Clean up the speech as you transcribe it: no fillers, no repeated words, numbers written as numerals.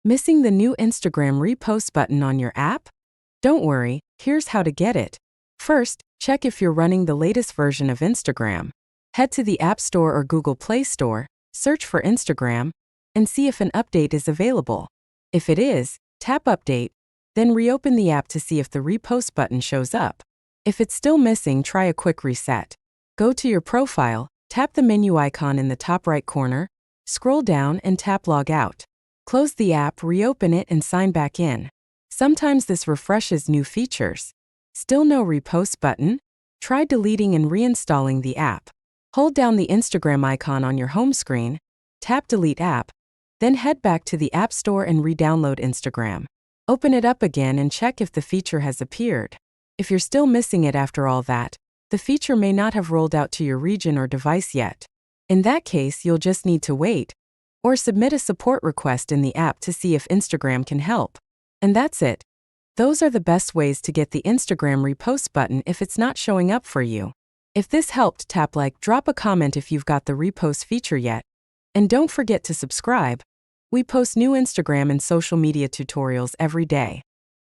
Missing the new Instagram Repost button on your app? Don't worry, here's how to get it. First, check if you're running the latest version of Instagram. Head to the App Store or Google Play Store, search for Instagram, and see if an update is available. If it is, tap Update, then reopen the app to see if the Repost button shows up. If it's still missing, try a quick reset. Go to your profile, tap the menu icon in the top right corner, scroll down and tap Log Out. Close the app, reopen it and sign back in. Sometimes this refreshes new features. Still no Repost button? Try deleting and reinstalling the app. Hold down the Instagram icon on your home screen, tap Delete App, then head back to the App Store and re-download Instagram. Open it up again and check if the feature has appeared. If you're still missing it after all that, the feature may not have rolled out to your region or device yet. In that case, you'll just need to wait, or submit a support request in the app to see if Instagram can help. And that's it. Those are the best ways to get the Instagram Repost button if it's not showing up for you. If this helped, tap like, drop a comment if you've got the Repost feature yet. And don't forget to subscribe. We post new Instagram and social media tutorials every day.